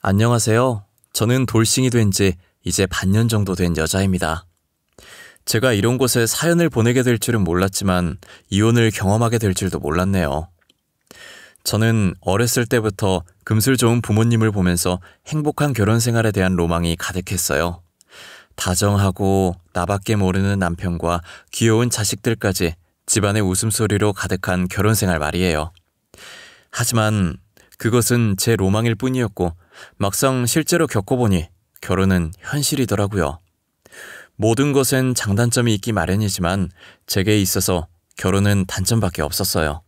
안녕하세요. 저는 돌싱이 된 지 이제 반년 정도 된 여자입니다. 제가 이런 곳에 사연을 보내게 될 줄은 몰랐지만 이혼을 경험하게 될 줄도 몰랐네요. 저는 어렸을 때부터 금술 좋은 부모님을 보면서 행복한 결혼 생활에 대한 로망이 가득했어요. 다정하고 나밖에 모르는 남편과 귀여운 자식들까지 집안의 웃음소리로 가득한 결혼 생활 말이에요. 하지만 그것은 제 로망일 뿐이었고 막상 실제로 겪어보니 결혼은 현실이더라고요. 모든 것엔 장단점이 있기 마련이지만 제게 있어서 결혼은 단점밖에 없었어요.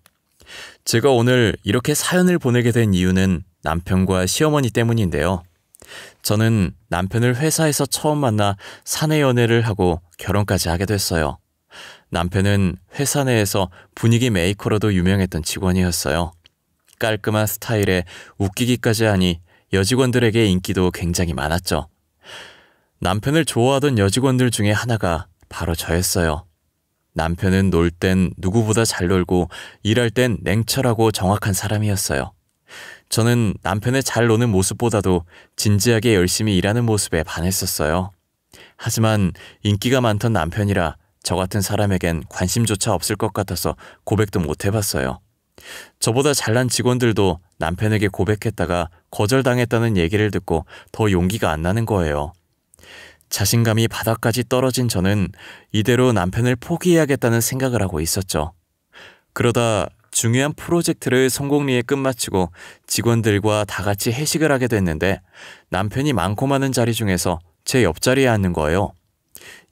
제가 오늘 이렇게 사연을 보내게 된 이유는 남편과 시어머니 때문인데요. 저는 남편을 회사에서 처음 만나 사내 연애를 하고 결혼까지 하게 됐어요. 남편은 회사 내에서 분위기 메이커로도 유명했던 직원이었어요. 깔끔한 스타일에 웃기기까지 하니 여직원들에게 인기도 굉장히 많았죠. 남편을 좋아하던 여직원들 중에 하나가 바로 저였어요. 남편은 놀 땐 누구보다 잘 놀고 일할 땐 냉철하고 정확한 사람이었어요. 저는 남편의 잘 노는 모습보다도 진지하게 열심히 일하는 모습에 반했었어요. 하지만 인기가 많던 남편이라 저 같은 사람에겐 관심조차 없을 것 같아서 고백도 못 해봤어요. 저보다 잘난 직원들도 남편에게 고백했다가 거절당했다는 얘기를 듣고 더 용기가 안 나는 거예요. 자신감이 바닥까지 떨어진 저는 이대로 남편을 포기해야겠다는 생각을 하고 있었죠. 그러다 중요한 프로젝트를 성공리에 끝마치고 직원들과 다 같이 회식을 하게 됐는데 남편이 많고 많은 자리 중에서 제 옆자리에 앉는 거예요.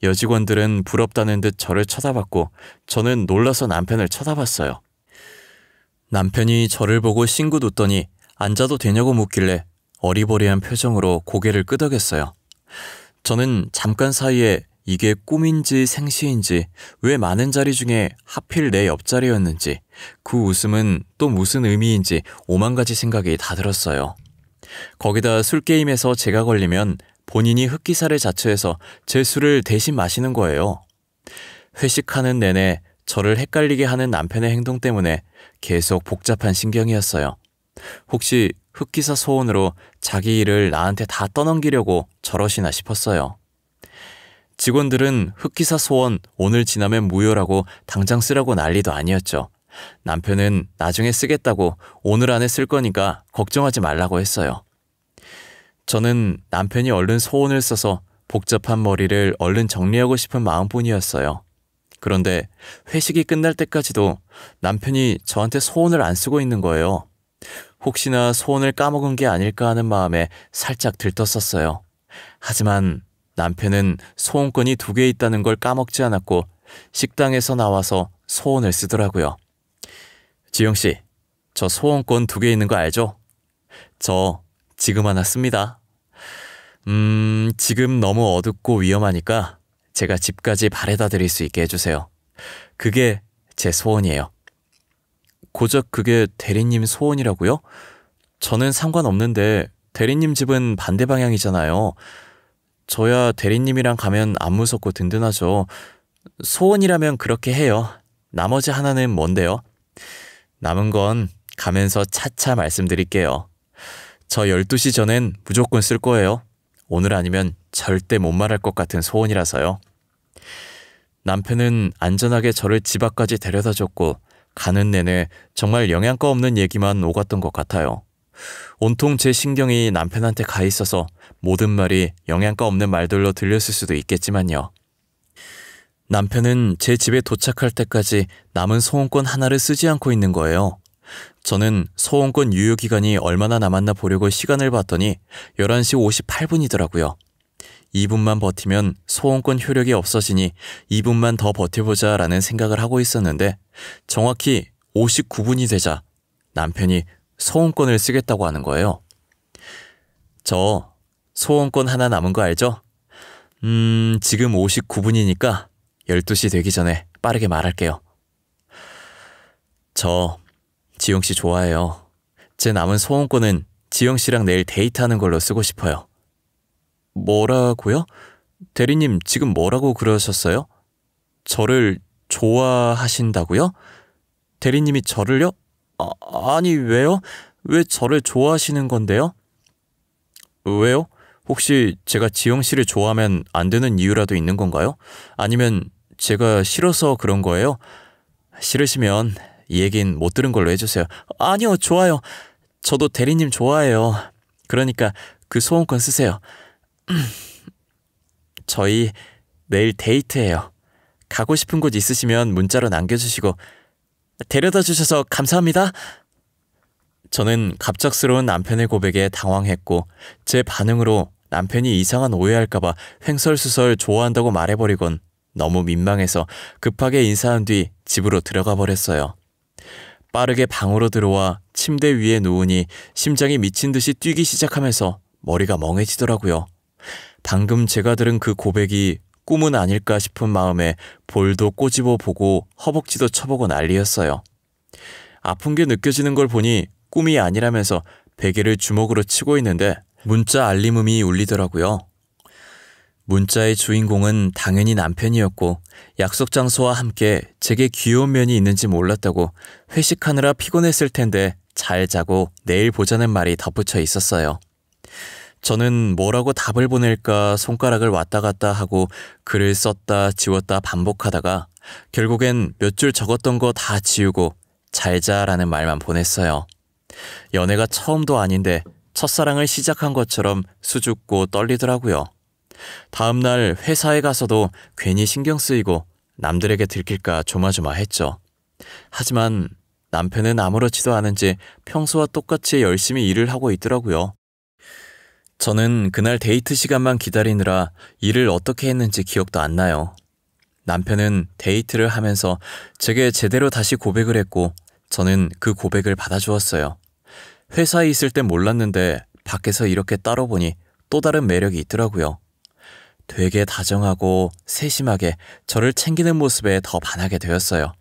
여직원들은 부럽다는 듯 저를 쳐다봤고 저는 놀라서 남편을 쳐다봤어요. 남편이 저를 보고 싱긋 웃더니 앉아도 되냐고 묻길래 어리버리한 표정으로 고개를 끄덕였어요. 저는 잠깐 사이에 이게 꿈인지 생시인지 왜 많은 자리 중에 하필 내 옆자리였는지 그 웃음은 또 무슨 의미인지 오만 가지 생각이 다 들었어요. 거기다 술게임에서 제가 걸리면 본인이 흑기사를 자처해서 제 술을 대신 마시는 거예요. 회식하는 내내 저를 헷갈리게 하는 남편의 행동 때문에 계속 복잡한 신경이었어요. 혹시 흑기사 소원으로 자기 일을 나한테 다 떠넘기려고 저러시나 싶었어요. 직원들은 흑기사 소원 오늘 지나면 무효라고 당장 쓰라고 난리도 아니었죠. 남편은 나중에 쓰겠다고 오늘 안에 쓸 거니까 걱정하지 말라고 했어요. 저는 남편이 얼른 소원을 써서 복잡한 머리를 얼른 정리하고 싶은 마음뿐이었어요. 그런데 회식이 끝날 때까지도 남편이 저한테 소원을 안 쓰고 있는 거예요. 혹시나 소원을 까먹은 게 아닐까 하는 마음에 살짝 들떴었어요. 하지만 남편은 소원권이 2개 있다는 걸 까먹지 않았고 식당에서 나와서 소원을 쓰더라고요. 지영씨, 저 소원권 2개 있는 거 알죠? 저 지금 하나 씁니다. 지금 너무 어둡고 위험하니까 제가 집까지 바래다 드릴 수 있게 해주세요. 그게 제 소원이에요. 고작 그게 대리님 소원이라고요? 저는 상관없는데 대리님 집은 반대 방향이잖아요. 저야 대리님이랑 가면 안 무섭고 든든하죠. 소원이라면 그렇게 해요. 나머지 하나는 뭔데요? 남은 건 가면서 차차 말씀드릴게요. 저 12시 전엔 무조건 쓸 거예요. 오늘 아니면 절대 못 말할 것 같은 소원이라서요. 남편은 안전하게 저를 집 앞까지 데려다 줬고 가는 내내 정말 영양가 없는 얘기만 오갔던 것 같아요. 온통 제 신경이 남편한테 가 있어서 모든 말이 영양가 없는 말들로 들렸을 수도 있겠지만요. 남편은 제 집에 도착할 때까지 남은 소원권 하나를 쓰지 않고 있는 거예요. 저는 소원권 유효기간이 얼마나 남았나 보려고 시간을 봤더니 11시 58분이더라고요. 2분만 버티면 소원권 효력이 없어지니 2분만 더 버텨보자 라는 생각을 하고 있었는데 정확히 59분이 되자 남편이 소원권을 쓰겠다고 하는 거예요. 저 소원권 하나 남은 거 알죠? 지금 59분이니까 12시 되기 전에 빠르게 말할게요. 저 지영씨 좋아해요. 제 남은 소원권은 지영씨랑 내일 데이트하는 걸로 쓰고 싶어요. 뭐라고요? 대리님 지금 뭐라고 그러셨어요? 저를 좋아하신다고요? 대리님이 저를요? 아니 왜요? 왜 저를 좋아하시는 건데요? 왜요? 혹시 제가 지영 씨를 좋아하면 안 되는 이유라도 있는 건가요? 아니면 제가 싫어서 그런 거예요? 싫으시면 이 얘긴 못 들은 걸로 해주세요. 아니요, 좋아요. 저도 대리님 좋아해요. 그러니까 그 소원권 쓰세요. 저희 내일 데이트해요. 가고 싶은 곳 있으시면 문자로 남겨주시고 데려다 주셔서 감사합니다. 저는 갑작스러운 남편의 고백에 당황했고 제 반응으로 남편이 이상한 오해할까봐 횡설수설 좋아한다고 말해버리곤 너무 민망해서 급하게 인사한 뒤 집으로 들어가 버렸어요. 빠르게 방으로 들어와 침대 위에 누우니 심장이 미친 듯이 뛰기 시작하면서 머리가 멍해지더라고요. 방금 제가 들은 그 고백이 꿈은 아닐까 싶은 마음에 볼도 꼬집어 보고 허벅지도 쳐보고 난리였어요. 아픈 게 느껴지는 걸 보니 꿈이 아니라면서 베개를 주먹으로 치고 있는데 문자 알림음이 울리더라고요. 문자의 주인공은 당연히 남편이었고 약속 장소와 함께 제게 귀여운 면이 있는지 몰랐다고 회식하느라 피곤했을 텐데 잘 자고 내일 보자는 말이 덧붙여 있었어요. 저는 뭐라고 답을 보낼까 손가락을 왔다 갔다 하고 글을 썼다 지웠다 반복하다가 결국엔 몇 줄 적었던 거 다 지우고 잘 자라는 말만 보냈어요. 연애가 처음도 아닌데 첫사랑을 시작한 것처럼 수줍고 떨리더라고요. 다음날 회사에 가서도 괜히 신경 쓰이고 남들에게 들킬까 조마조마했죠. 하지만 남편은 아무렇지도 않은지 평소와 똑같이 열심히 일을 하고 있더라고요. 저는 그날 데이트 시간만 기다리느라 일을 어떻게 했는지 기억도 안 나요. 남편은 데이트를 하면서 제게 제대로 다시 고백을 했고 저는 그 고백을 받아주었어요. 회사에 있을 땐 몰랐는데 밖에서 이렇게 따로 보니 또 다른 매력이 있더라고요. 되게 다정하고 세심하게 저를 챙기는 모습에 더 반하게 되었어요.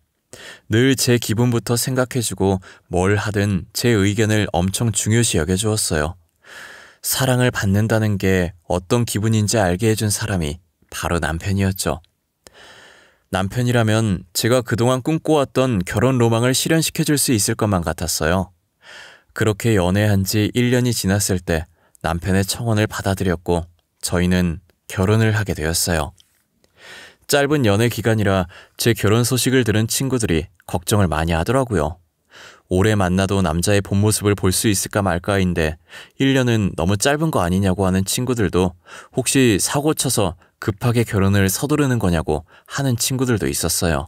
늘 제 기분부터 생각해주고 뭘 하든 제 의견을 엄청 중요시 여겨주었어요. 사랑을 받는다는 게 어떤 기분인지 알게 해준 사람이 바로 남편이었죠. 남편이라면 제가 그동안 꿈꿔왔던 결혼 로망을 실현시켜줄 수 있을 것만 같았어요. 그렇게 연애한 지 1년이 지났을 때 남편의 청혼을 받아들였고 저희는 결혼을 하게 되었어요. 짧은 연애 기간이라 제 결혼 소식을 들은 친구들이 걱정을 많이 하더라고요. 오래 만나도 남자의 본 모습을 볼 수 있을까 말까인데 1년은 너무 짧은 거 아니냐고 하는 친구들도 혹시 사고 쳐서 급하게 결혼을 서두르는 거냐고 하는 친구들도 있었어요.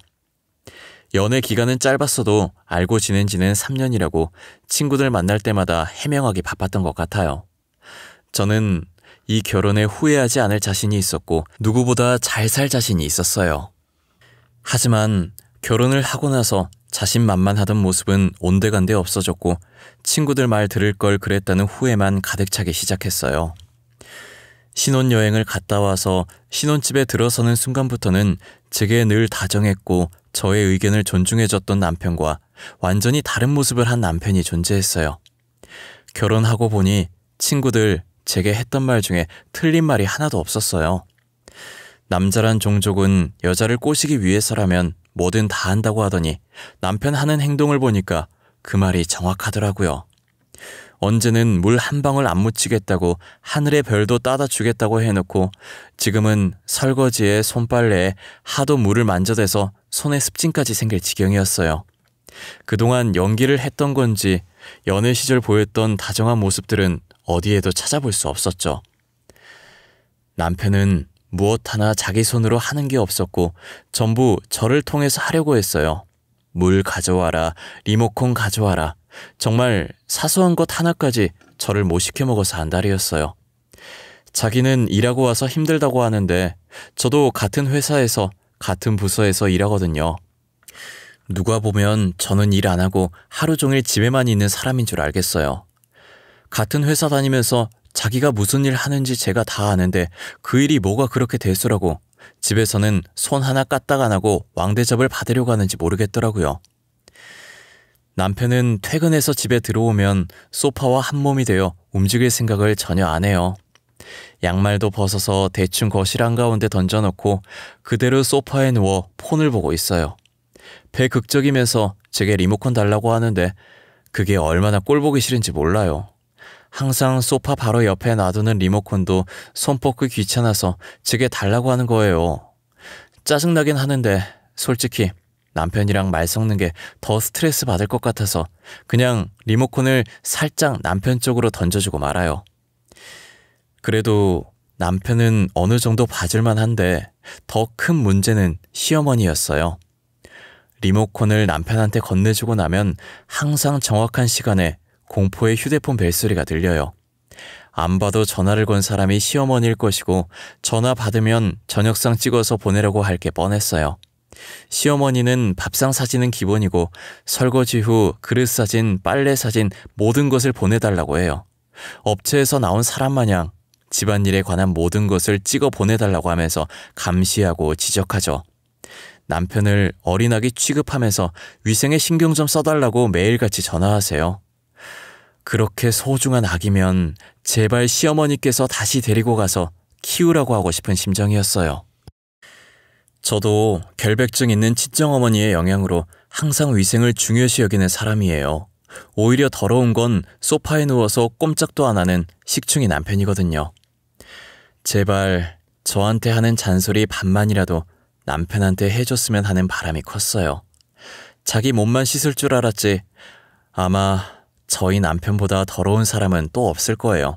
연애 기간은 짧았어도 알고 지낸 지는 3년이라고 친구들 만날 때마다 해명하기 바빴던 것 같아요. 저는 이 결혼에 후회하지 않을 자신이 있었고 누구보다 잘 살 자신이 있었어요. 하지만 결혼을 하고 나서 자신만만하던 모습은 온데간데 없어졌고 친구들 말 들을 걸 그랬다는 후회만 가득 차기 시작했어요. 신혼여행을 갔다 와서 신혼집에 들어서는 순간부터는 제게 늘 다정했고 저의 의견을 존중해줬던 남편과 완전히 다른 모습을 한 남편이 존재했어요. 결혼하고 보니 친구들 제게 했던 말 중에 틀린 말이 하나도 없었어요. 남자란 종족은 여자를 꼬시기 위해서라면 뭐든 다 한다고 하더니 남편 하는 행동을 보니까 그 말이 정확하더라고요. 언제는 물 한 방울 안 묻히겠다고 하늘의 별도 따다 주겠다고 해놓고 지금은 설거지에 손빨래에 하도 물을 만져대서 손에 습진까지 생길 지경이었어요. 그동안 연기를 했던 건지 연애 시절 보였던 다정한 모습들은 어디에도 찾아볼 수 없었죠. 남편은 무엇 하나 자기 손으로 하는 게 없었고 전부 저를 통해서 하려고 했어요. 물 가져와라, 리모컨 가져와라. 정말 사소한 것 하나까지 저를 못 시켜 먹어서 안달이었어요. 자기는 일하고 와서 힘들다고 하는데 저도 같은 회사에서 같은 부서에서 일하거든요. 누가 보면 저는 일 안 하고 하루 종일 집에만 있는 사람인 줄 알겠어요. 같은 회사 다니면서 자기가 무슨 일 하는지 제가 다 아는데 그 일이 뭐가 그렇게 대수라고 집에서는 손 하나 까딱 안 하고 왕대접을 받으려고 하는지 모르겠더라고요. 남편은 퇴근해서 집에 들어오면 소파와 한몸이 되어 움직일 생각을 전혀 안 해요. 양말도 벗어서 대충 거실 한가운데 던져놓고 그대로 소파에 누워 폰을 보고 있어요. 배극적이면서 제게 리모컨 달라고 하는데 그게 얼마나 꼴보기 싫은지 몰라요. 항상 소파 바로 옆에 놔두는 리모컨도 손 뻗기 귀찮아서 제게 달라고 하는 거예요. 짜증나긴 하는데 솔직히 남편이랑 말 섞는 게 더 스트레스 받을 것 같아서 그냥 리모컨을 살짝 남편 쪽으로 던져주고 말아요. 그래도 남편은 어느 정도 봐줄만 한데 더 큰 문제는 시어머니였어요. 리모컨을 남편한테 건네주고 나면 항상 정확한 시간에 공포의 휴대폰 벨소리가 들려요. 안 봐도 전화를 건 사람이 시어머니일 것이고 전화 받으면 저녁상 찍어서 보내려고 할 게 뻔했어요. 시어머니는 밥상 사진은 기본이고 설거지 후 그릇 사진, 빨래 사진 모든 것을 보내달라고 해요. 업체에서 나온 사람 마냥 집안일에 관한 모든 것을 찍어 보내달라고 하면서 감시하고 지적하죠. 남편을 어린아기 취급하면서 위생에 신경 좀 써달라고 매일같이 전화하세요. 그렇게 소중한 아기면 제발 시어머니께서 다시 데리고 가서 키우라고 하고 싶은 심정이었어요. 저도 결백증 있는 친정어머니의 영향으로 항상 위생을 중요시 여기는 사람이에요. 오히려 더러운 건 소파에 누워서 꼼짝도 안 하는 식충이 남편이거든요. 제발 저한테 하는 잔소리 반만이라도 남편한테 해줬으면 하는 바람이 컸어요. 자기 몸만 씻을 줄 알았지 아마 저희 남편보다 더러운 사람은 또 없을 거예요.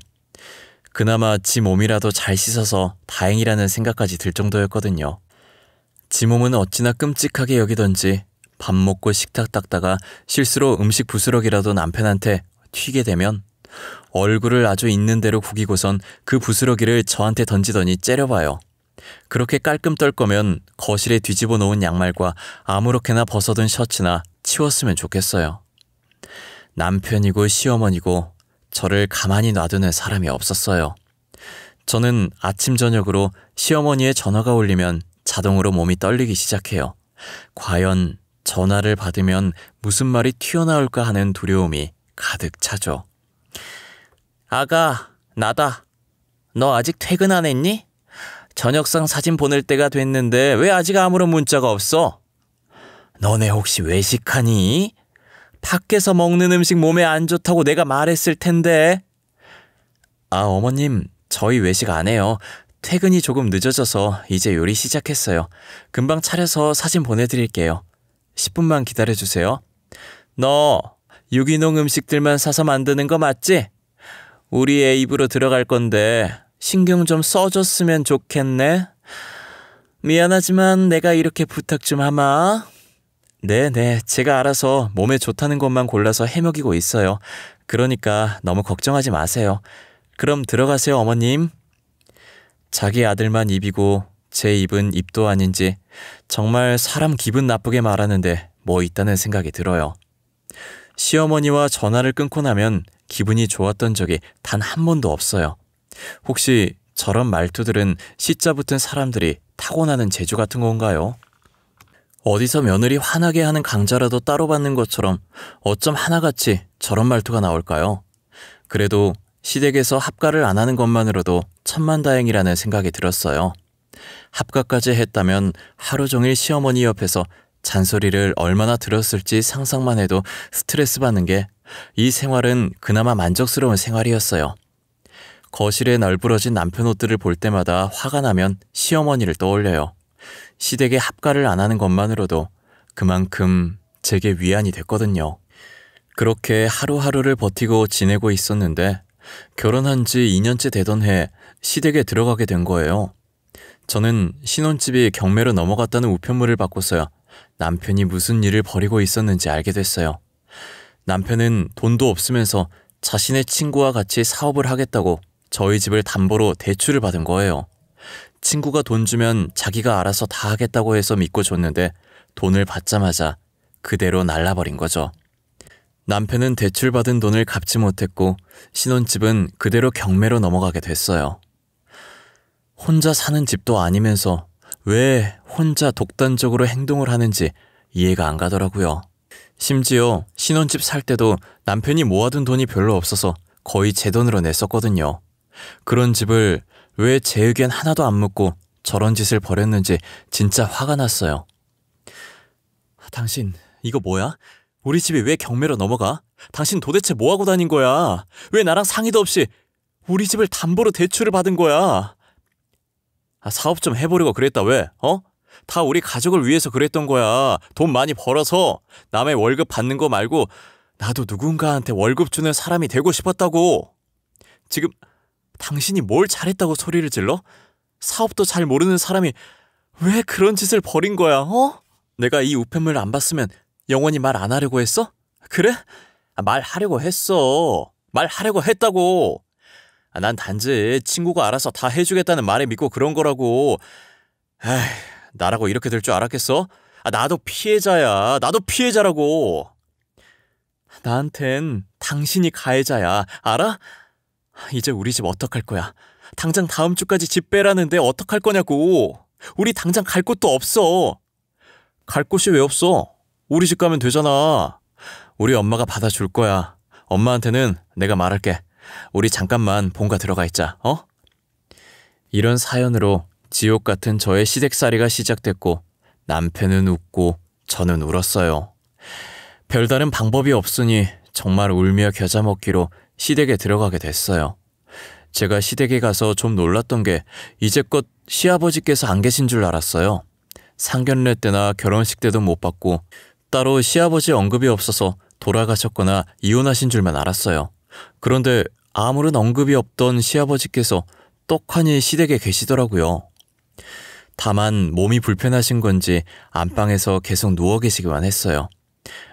그나마 지 몸이라도 잘 씻어서 다행이라는 생각까지 들 정도였거든요. 지 몸은 어찌나 끔찍하게 여기던지 밥 먹고 식탁 닦다가 실수로 음식 부스러기라도 남편한테 튀게 되면 얼굴을 아주 있는 대로 구기고선 그 부스러기를 저한테 던지더니 째려봐요. 그렇게 깔끔 떨 거면 거실에 뒤집어 놓은 양말과 아무렇게나 벗어둔 셔츠나 치웠으면 좋겠어요. 남편이고 시어머니고 저를 가만히 놔두는 사람이 없었어요. 저는 아침 저녁으로 시어머니의 전화가 울리면 자동으로 몸이 떨리기 시작해요. 과연 전화를 받으면 무슨 말이 튀어나올까 하는 두려움이 가득 차죠. 아가, 나다. 너 아직 퇴근 안 했니? 저녁상 사진 보낼 때가 됐는데 왜 아직 아무런 문자가 없어? 너네 혹시 외식하니? 밖에서 먹는 음식 몸에 안 좋다고 내가 말했을 텐데. 아, 어머님, 저희 외식 안 해요. 퇴근이 조금 늦어져서 이제 요리 시작했어요. 금방 차려서 사진 보내드릴게요. 10분만 기다려주세요. 너 유기농 음식들만 사서 만드는 거 맞지? 우리 애 입으로 들어갈 건데 신경 좀 써줬으면 좋겠네. 미안하지만 내가 이렇게 부탁 좀 하마. 네네, 제가 알아서 몸에 좋다는 것만 골라서 해먹이고 있어요. 그러니까 너무 걱정하지 마세요. 그럼 들어가세요, 어머님. 자기 아들만 입이고 제 입은 입도 아닌지 정말 사람 기분 나쁘게 말하는데 뭐 있다는 생각이 들어요. 시어머니와 전화를 끊고 나면 기분이 좋았던 적이 단 한 번도 없어요. 혹시 저런 말투들은 시자 붙은 사람들이 타고나는 재주 같은 건가요? 어디서 며느리 화나게 하는 강좌라도 따로 받는 것처럼 어쩜 하나같이 저런 말투가 나올까요? 그래도 시댁에서 합가를 안 하는 것만으로도 천만다행이라는 생각이 들었어요. 합가까지 했다면 하루 종일 시어머니 옆에서 잔소리를 얼마나 들었을지 상상만 해도 스트레스 받는 게 이 생활은 그나마 만족스러운 생활이었어요. 거실에 널브러진 남편 옷들을 볼 때마다 화가 나면 시어머니를 떠올려요. 시댁에 합가를 안 하는 것만으로도 그만큼 제게 위안이 됐거든요. 그렇게 하루하루를 버티고 지내고 있었는데 결혼한 지 2년째 되던 해 시댁에 들어가게 된 거예요. 저는 신혼집이 경매로 넘어갔다는 우편물을 받고서야 남편이 무슨 일을 벌이고 있었는지 알게 됐어요. 남편은 돈도 없으면서 자신의 친구와 같이 사업을 하겠다고 저희 집을 담보로 대출을 받은 거예요. 친구가 돈 주면 자기가 알아서 다 하겠다고 해서 믿고 줬는데 돈을 받자마자 그대로 날라버린 거죠. 남편은 대출받은 돈을 갚지 못했고 신혼집은 그대로 경매로 넘어가게 됐어요. 혼자 사는 집도 아니면서 왜 혼자 독단적으로 행동을 하는지 이해가 안 가더라고요. 심지어 신혼집 살 때도 남편이 모아둔 돈이 별로 없어서 거의 제 돈으로 냈었거든요. 그런 집을 왜 제 의견 하나도 안 묻고 저런 짓을 벌였는지 진짜 화가 났어요. 당신 이거 뭐야? 우리 집이 왜 경매로 넘어가? 당신 도대체 뭐하고 다닌 거야? 왜 나랑 상의도 없이 우리 집을 담보로 대출을 받은 거야? 사업 좀 해보려고 그랬다, 왜? 다 우리 가족을 위해서 그랬던 거야. 돈 많이 벌어서 남의 월급 받는 거 말고 나도 누군가한테 월급 주는 사람이 되고 싶었다고. 지금 당신이 뭘 잘했다고 소리를 질러? 사업도 잘 모르는 사람이 왜 그런 짓을 벌인 거야, 내가 이 우편물 안 받으면 영원히 말 안 하려고 했어? 그래? 말하려고 했어. 말하려고 했다고. 난 단지 친구가 알아서 다 해주겠다는 말에 믿고 그런 거라고. 에이, 나라고 이렇게 될 줄 알았겠어? 나도 피해자야. 나도 피해자라고. 나한텐 당신이 가해자야. 알아? 이제 우리 집 어떡할 거야? 당장 다음 주까지 집 빼라는데 어떡할 거냐고. 우리 당장 갈 곳도 없어. 갈 곳이 왜 없어? 우리 집 가면 되잖아. 우리 엄마가 받아줄 거야. 엄마한테는 내가 말할게. 우리 잠깐만 본가 들어가 있자, 이런 사연으로 지옥 같은 저의 시댁살이가 시작됐고 남편은 웃고 저는 울었어요. 별다른 방법이 없으니 정말 울며 겨자 먹기로 시댁에 들어가게 됐어요. 제가 시댁에 가서 좀 놀랐던 게 이제껏 시아버지께서 안 계신 줄 알았어요. 상견례 때나 결혼식 때도 못 봤고 따로 시아버지 언급이 없어서 돌아가셨거나 이혼하신 줄만 알았어요. 그런데 아무런 언급이 없던 시아버지께서 떡하니 시댁에 계시더라고요. 다만 몸이 불편하신 건지 안방에서 계속 누워 계시기만 했어요.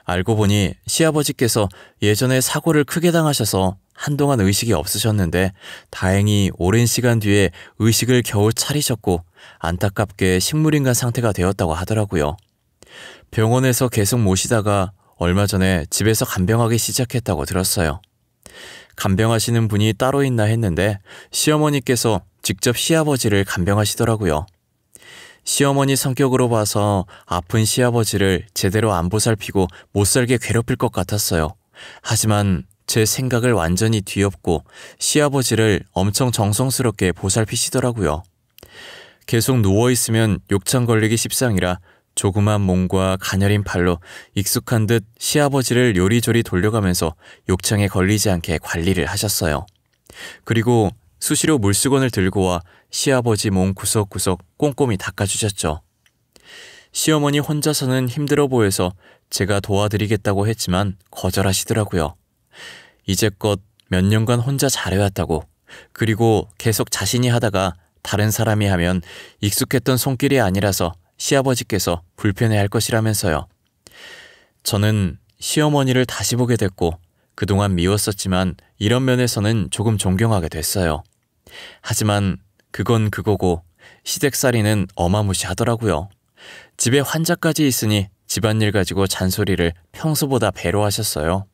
알고 보니 시아버지께서 예전에 사고를 크게 당하셔서 한동안 의식이 없으셨는데 다행히 오랜 시간 뒤에 의식을 겨우 차리셨고 안타깝게 식물인간 상태가 되었다고 하더라고요. 병원에서 계속 모시다가 얼마 전에 집에서 간병하기 시작했다고 들었어요. 간병하시는 분이 따로 있나 했는데 시어머니께서 직접 시아버지를 간병하시더라고요. 시어머니 성격으로 봐서 아픈 시아버지를 제대로 안 보살피고 못살게 괴롭힐 것 같았어요. 하지만 제 생각을 완전히 뒤엎고 시아버지를 엄청 정성스럽게 보살피시더라고요. 계속 누워있으면 욕창 걸리기 십상이라 조그만 몸과 가녀린 팔로 익숙한 듯 시아버지를 요리조리 돌려가면서 욕창에 걸리지 않게 관리를 하셨어요. 그리고 수시로 물수건을 들고 와 시아버지 몸 구석구석 꼼꼼히 닦아주셨죠. 시어머니 혼자서는 힘들어 보여서 제가 도와드리겠다고 했지만 거절하시더라고요. 이제껏 몇 년간 혼자 잘해왔다고, 그리고 계속 자신이 하다가 다른 사람이 하면 익숙했던 손길이 아니라서 시아버지께서 불편해할 것이라면서요. 저는 시어머니를 다시 보게 됐고 그동안 미웠었지만 이런 면에서는 조금 존경하게 됐어요. 하지만 그건 그거고 시댁살이는 어마무시하더라고요. 집에 환자까지 있으니 집안일 가지고 잔소리를 평소보다 배로 하셨어요.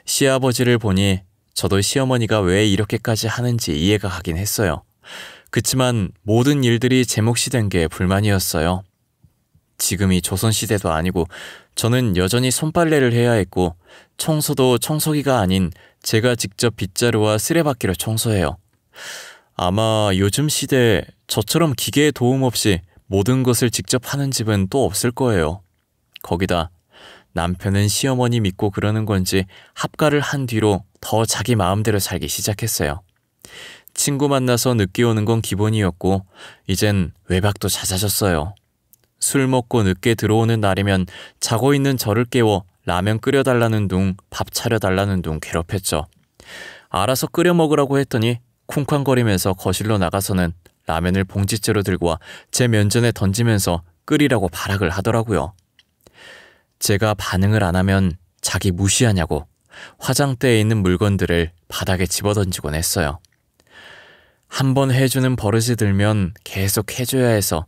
시아버지를 보니 저도 시어머니가 왜 이렇게까지 하는지 이해가 가긴 했어요. 그치만 모든 일들이 제 몫이 된 게 불만이었어요. 지금이 조선시대도 아니고 저는 여전히 손빨래를 해야 했고 청소도 청소기가 아닌 제가 직접 빗자루와 쓰레받기로 청소해요. 아마 요즘 시대에 저처럼 기계의 도움 없이 모든 것을 직접 하는 집은 또 없을 거예요. 거기다 남편은 시어머니 믿고 그러는 건지 합가를 한 뒤로 더 자기 마음대로 살기 시작했어요. 친구 만나서 늦게 오는 건 기본이었고 이젠 외박도 잦아졌어요. 술 먹고 늦게 들어오는 날이면 자고 있는 저를 깨워 라면 끓여달라는 둥, 밥 차려달라는 둥 괴롭혔죠. 알아서 끓여 먹으라고 했더니 쿵쾅거리면서 거실로 나가서는 라면을 봉지째로 들고 와 제 면전에 던지면서 끓이라고 발악을 하더라고요. 제가 반응을 안 하면 자기 무시하냐고 화장대에 있는 물건들을 바닥에 집어던지곤 했어요. 한번 해주는 버릇이 들면 계속 해줘야 해서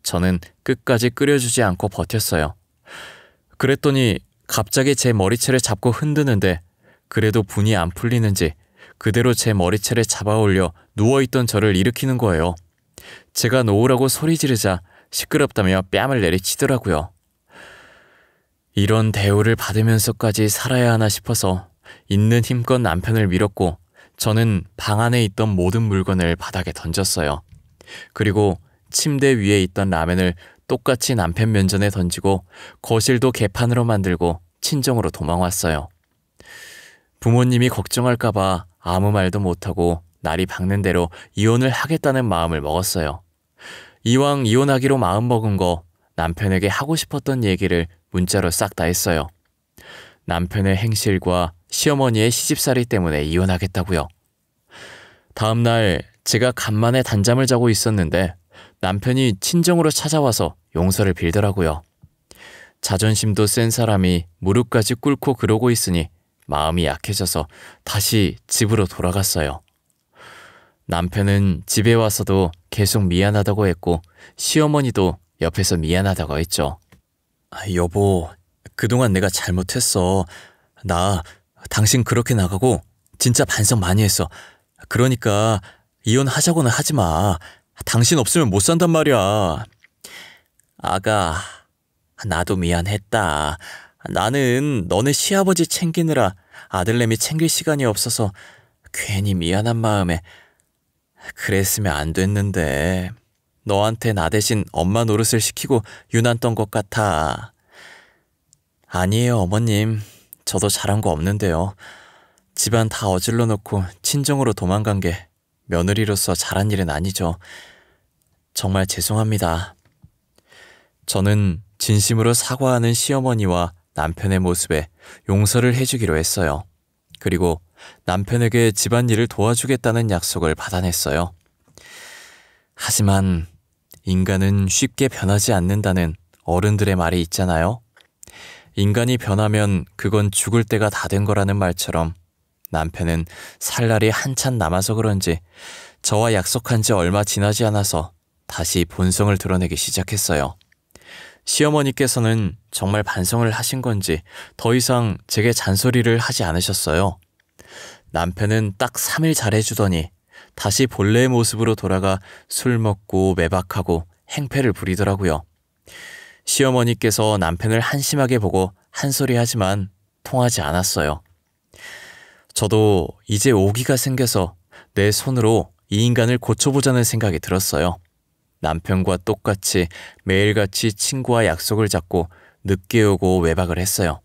저는 끝까지 끓여주지 않고 버텼어요. 그랬더니 갑자기 제 머리채를 잡고 흔드는데 그래도 분이 안 풀리는지 그대로 제 머리채를 잡아올려 누워있던 저를 일으키는 거예요. 제가 놓으라고 소리 지르자 시끄럽다며 뺨을 내리치더라고요. 이런 대우를 받으면서까지 살아야 하나 싶어서 있는 힘껏 남편을 밀었고 저는 방 안에 있던 모든 물건을 바닥에 던졌어요. 그리고 침대 위에 있던 라면을 똑같이 남편 면전에 던지고 거실도 개판으로 만들고 친정으로 도망왔어요. 부모님이 걱정할까봐 아무 말도 못하고 날이 밝는 대로 이혼을 하겠다는 마음을 먹었어요. 이왕 이혼하기로 마음먹은 거 남편에게 하고 싶었던 얘기를 문자로 싹 다 했어요. 남편의 행실과 시어머니의 시집살이 때문에 이혼하겠다고요. 다음 날 제가 간만에 단잠을 자고 있었는데 남편이 친정으로 찾아와서 용서를 빌더라고요. 자존심도 센 사람이 무릎까지 꿇고 그러고 있으니 마음이 약해져서 다시 집으로 돌아갔어요. 남편은 집에 와서도 계속 미안하다고 했고 시어머니도 옆에서 미안하다고 했죠. 여보, 그동안 내가 잘못했어. 나 당신 그렇게 나가고 진짜 반성 많이 했어. 그러니까 이혼하자고는 하지 마. 당신 없으면 못 산단 말이야. 아가, 나도 미안했다. 나는 너네 시아버지 챙기느라 아들내미 챙길 시간이 없어서 괜히 미안한 마음에 그랬으면 안 됐는데 너한테 나 대신 엄마 노릇을 시키고 유난 떤 것 같아. 아니에요, 어머님. 저도 잘한 거 없는데요. 집안 다 어질러 놓고 친정으로 도망간 게 며느리로서 잘한 일은 아니죠. 정말 죄송합니다. 저는 진심으로 사과하는 시어머니와 남편의 모습에 용서를 해주기로 했어요. 그리고 남편에게 집안일을 도와주겠다는 약속을 받아냈어요. 하지만 인간은 쉽게 변하지 않는다는 어른들의 말이 있잖아요. 인간이 변하면 그건 죽을 때가 다 된 거라는 말처럼 남편은 살 날이 한참 남아서 그런지 저와 약속한 지 얼마 지나지 않아서 다시 본성을 드러내기 시작했어요. 시어머니께서는 정말 반성을 하신 건지 더 이상 제게 잔소리를 하지 않으셨어요. 남편은 딱 3일 잘해주더니 다시 본래의 모습으로 돌아가 술 먹고 외박하고 행패를 부리더라고요. 시어머니께서 남편을 한심하게 보고 한 소리 하지만 통하지 않았어요. 저도 이제 오기가 생겨서 내 손으로 이 인간을 고쳐보자는 생각이 들었어요. 남편과 똑같이 매일같이 친구와 약속을 잡고 늦게 오고 외박을 했어요.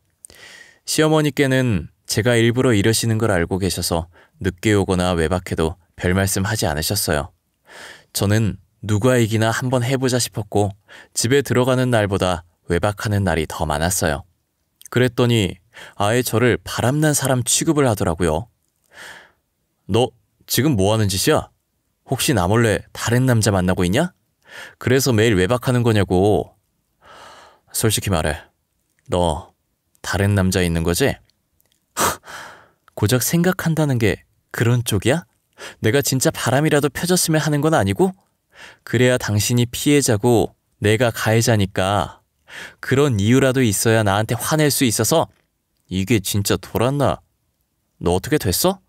시어머니께는 제가 일부러 이러시는 걸 알고 계셔서 늦게 오거나 외박해도 별 말씀 하지 않으셨어요. 저는 누가 이기나 한번 해보자 싶었고 집에 들어가는 날보다 외박하는 날이 더 많았어요. 그랬더니 아예 저를 바람난 사람 취급을 하더라고요. 너 지금 뭐 하는 짓이야? 혹시 나 몰래 다른 남자 만나고 있냐? 그래서 매일 외박하는 거냐고. 솔직히 말해. 너 다른 남자 있는 거지? 고작 생각한다는 게 그런 쪽이야? 내가 진짜 바람이라도 펴졌으면 하는 건 아니고? 그래야 당신이 피해자고 내가 가해자니까 그런 이유라도 있어야 나한테 화낼 수 있어서. 이게 진짜 돌았나? 너 어떻게 됐어?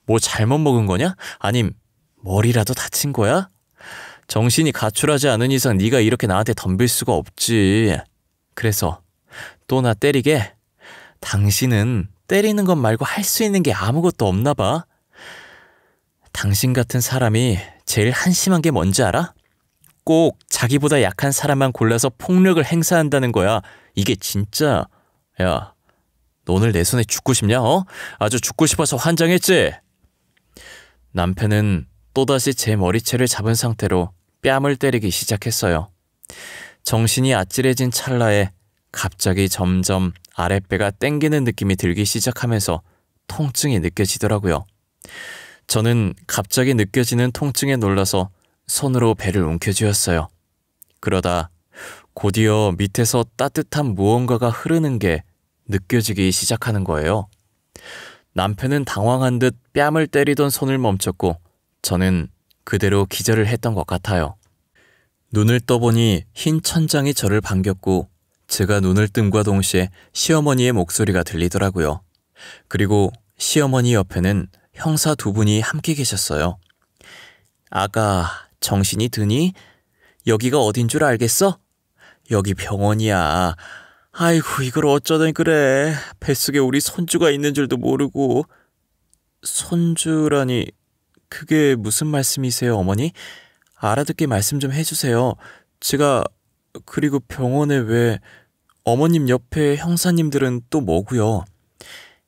뭐 잘못 먹은 거냐? 아님 머리라도 다친 거야? 정신이 가출하지 않은 이상 네가 이렇게 나한테 덤빌 수가 없지. 그래서 또 나 때리게? 당신은 때리는 것 말고 할 수 있는 게 아무것도 없나 봐. 당신 같은 사람이 제일 한심한 게 뭔지 알아? 꼭 자기보다 약한 사람만 골라서 폭력을 행사한다는 거야. 이게 진짜. 야, 너 오늘 내 손에 죽고 싶냐? 아주 죽고 싶어서 환장했지? 남편은 또다시 제 머리채를 잡은 상태로 뺨을 때리기 시작했어요. 정신이 아찔해진 찰나에 갑자기 점점 아랫배가 땡기는 느낌이 들기 시작하면서 통증이 느껴지더라고요. 저는 갑자기 느껴지는 통증에 놀라서 손으로 배를 움켜쥐었어요. 그러다 곧이어 밑에서 따뜻한 무언가가 흐르는 게 느껴지기 시작하는 거예요. 남편은 당황한 듯 뺨을 때리던 손을 멈췄고 저는 그대로 기절을 했던 것 같아요. 눈을 떠보니 흰 천장이 저를 반겼고 제가 눈을 뜸과 동시에 시어머니의 목소리가 들리더라고요. 그리고 시어머니 옆에는 형사 두 분이 함께 계셨어요. 아가, 정신이 드니? 여기가 어딘 줄 알겠어? 여기 병원이야. 아이고, 이걸 어쩌든 그래. 뱃속에 우리 손주가 있는 줄도 모르고. 손주라니, 그게 무슨 말씀이세요, 어머니? 알아듣게 말씀 좀 해주세요. 제가 그리고 병원에 왜 어머님 옆에 형사님들은 또 뭐고요?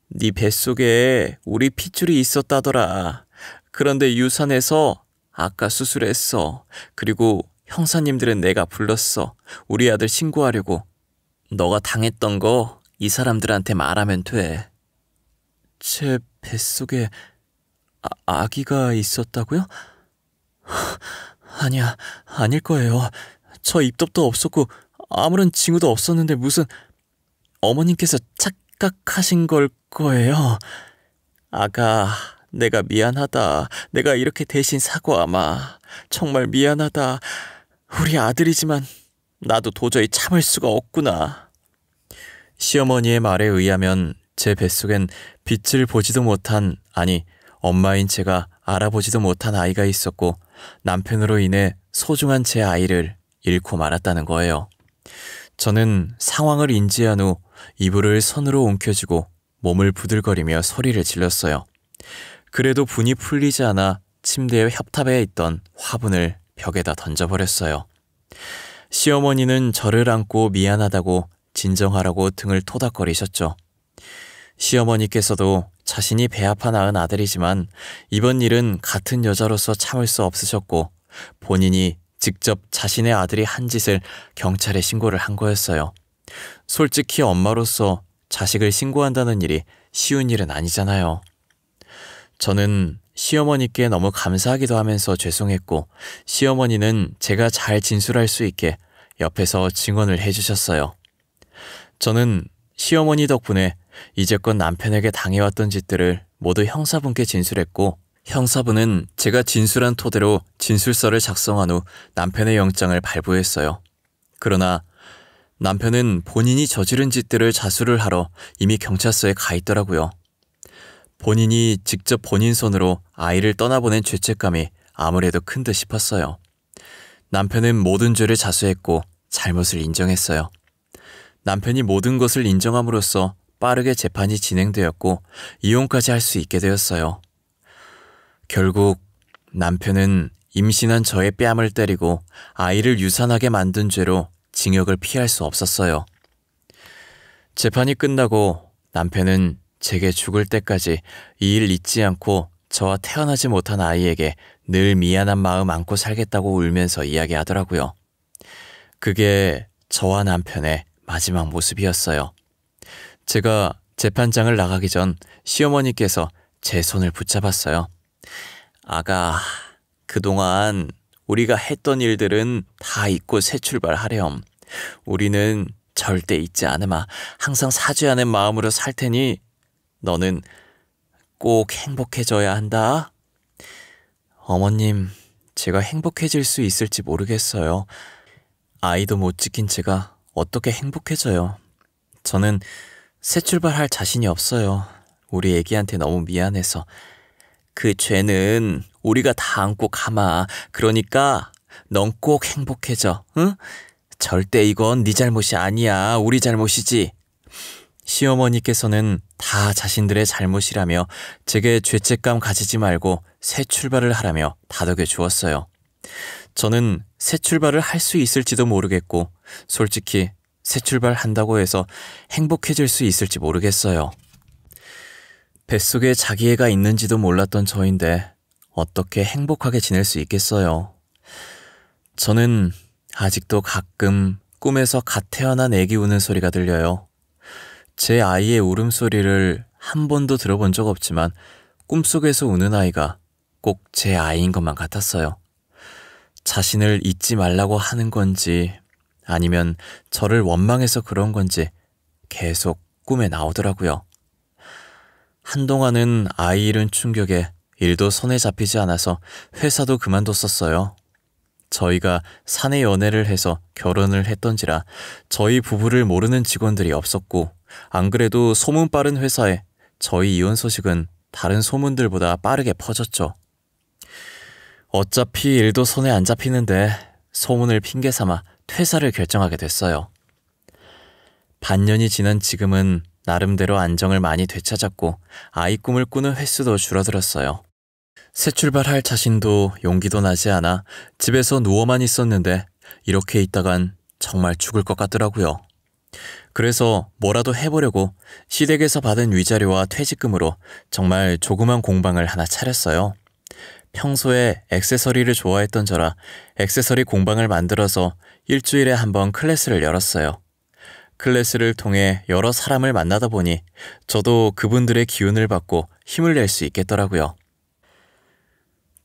네 뱃속에 우리 핏줄이 있었다더라. 그런데 유산해서 아까 수술했어. 그리고 형사님들은 내가 불렀어. 우리 아들 신고하려고. 너가 당했던 거 이 사람들한테 말하면 돼. 제 뱃속에 아기가 있었다고요? 아니야, 아닐 거예요. 저 입덧도 없었고 아무런 징후도 없었는데 무슨 어머님께서 착각하신 걸 거예요. 아가, 내가 미안하다. 내가 이렇게 대신 사과하마. 정말 미안하다. 우리 아들이지만 나도 도저히 참을 수가 없구나. 시어머니의 말에 의하면 제 뱃속엔 빛을 보지도 못한, 아니 엄마인 제가 알아보지도 못한 아이가 있었고 남편으로 인해 소중한 제 아이를 잃고 말았다는 거예요. 저는 상황을 인지한 후 이불을 손으로 움켜쥐고 몸을 부들거리며 소리를 질렀어요. 그래도 분이 풀리지 않아 침대의 협탑에 있던 화분을 벽에다 던져버렸어요. 시어머니는 저를 안고 미안하다고 진정하라고 등을 토닥거리셨죠. 시어머니께서도 자신이 배 아파 낳은 아들이지만 이번 일은 같은 여자로서 참을 수 없으셨고 본인이 직접 자신의 아들이 한 짓을 경찰에 신고를 한 거였어요. 솔직히 엄마로서 자식을 신고한다는 일이 쉬운 일은 아니잖아요. 저는 시어머니께 너무 감사하기도 하면서 죄송했고 시어머니는 제가 잘 진술할 수 있게 옆에서 증언을 해주셨어요. 저는 시어머니 덕분에 이제껏 남편에게 당해왔던 짓들을 모두 형사분께 진술했고 형사분은 제가 진술한 토대로 진술서를 작성한 후 남편의 영장을 발부했어요. 그러나 남편은 본인이 저지른 짓들을 자수를 하러 이미 경찰서에 가 있더라고요. 본인이 직접 본인 손으로 아이를 떠나보낸 죄책감이 아무래도 큰 듯 싶었어요. 남편은 모든 죄를 자수했고 잘못을 인정했어요. 남편이 모든 것을 인정함으로써 빠르게 재판이 진행되었고 이혼까지 할 수 있게 되었어요. 결국 남편은 임신한 저의 뺨을 때리고 아이를 유산하게 만든 죄로 징역을 피할 수 없었어요. 재판이 끝나고 남편은 제게 죽을 때까지 이 일 잊지 않고 저와 태어나지 못한 아이에게 늘 미안한 마음 안고 살겠다고 울면서 이야기하더라고요. 그게 저와 남편의 마지막 모습이었어요. 제가 재판장을 나가기 전 시어머니께서 제 손을 붙잡았어요. 아가, 그동안 우리가 했던 일들은 다 잊고 새 출발하렴. 우리는 절대 잊지 않으마. 항상 사죄하는 마음으로 살 테니 너는 꼭 행복해져야 한다. 어머님, 제가 행복해질 수 있을지 모르겠어요. 아이도 못 지킨 제가 어떻게 행복해져요. 저는 새 출발할 자신이 없어요. 우리 애기한테 너무 미안해서. 그 죄는 우리가 다 안고 가마. 그러니까 넌 꼭 행복해져. 응? 절대 이건 네 잘못이 아니야. 우리 잘못이지. 시어머니께서는 다 자신들의 잘못이라며 제게 죄책감 가지지 말고 새 출발을 하라며 다독여 주었어요. 저는 새 출발을 할 수 있을지도 모르겠고 솔직히 새 출발한다고 해서 행복해질 수 있을지 모르겠어요. 뱃속에 자기 애가 있는지도 몰랐던 저인데 어떻게 행복하게 지낼 수 있겠어요. 저는 아직도 가끔 꿈에서 갓 태어난 애기 우는 소리가 들려요. 제 아이의 울음소리를 한 번도 들어본 적 없지만 꿈속에서 우는 아이가 꼭 제 아이인 것만 같았어요. 자신을 잊지 말라고 하는 건지 아니면 저를 원망해서 그런 건지 계속 꿈에 나오더라고요. 한동안은 아이 잃은 충격에 일도 손에 잡히지 않아서 회사도 그만뒀었어요. 저희가 사내 연애를 해서 결혼을 했던지라 저희 부부를 모르는 직원들이 없었고 안 그래도 소문 빠른 회사에 저희 이혼 소식은 다른 소문들보다 빠르게 퍼졌죠. 어차피 일도 손에 안 잡히는데 소문을 핑계 삼아 퇴사를 결정하게 됐어요. 반년이 지난 지금은 나름대로 안정을 많이 되찾았고 아이 꿈을 꾸는 횟수도 줄어들었어요. 새 출발할 자신도 용기도 나지 않아 집에서 누워만 있었는데 이렇게 있다간 정말 죽을 것 같더라고요. 그래서 뭐라도 해보려고 시댁에서 받은 위자료와 퇴직금으로 정말 조그만 공방을 하나 차렸어요. 평소에 액세서리를 좋아했던 저라 액세서리 공방을 만들어서 일주일에 한 번 클래스를 열었어요. 클래스를 통해 여러 사람을 만나다 보니 저도 그분들의 기운을 받고 힘을 낼 수 있겠더라고요.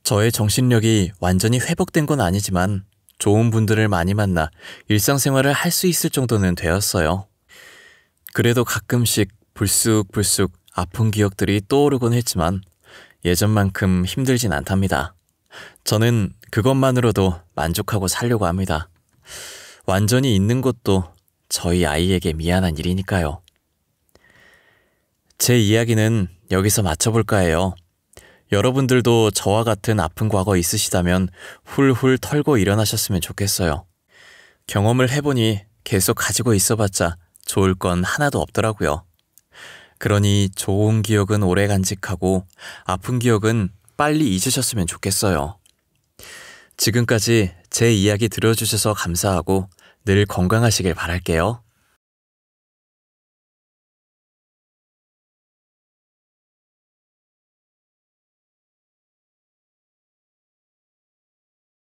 저의 정신력이 완전히 회복된 건 아니지만 좋은 분들을 많이 만나 일상생활을 할 수 있을 정도는 되었어요. 그래도 가끔씩 불쑥불쑥 아픈 기억들이 떠오르곤 했지만 예전만큼 힘들진 않답니다. 저는 그것만으로도 만족하고 살려고 합니다. 완전히 잊는 것도 저희 아이에게 미안한 일이니까요. 제 이야기는 여기서 마쳐볼까 해요. 여러분들도 저와 같은 아픈 과거 있으시다면 훌훌 털고 일어나셨으면 좋겠어요. 경험을 해보니 계속 가지고 있어봤자 좋을 건 하나도 없더라고요. 그러니 좋은 기억은 오래 간직하고 아픈 기억은 빨리 잊으셨으면 좋겠어요. 지금까지 제 이야기 들어주셔서 감사하고 늘 건강하시길 바랄게요.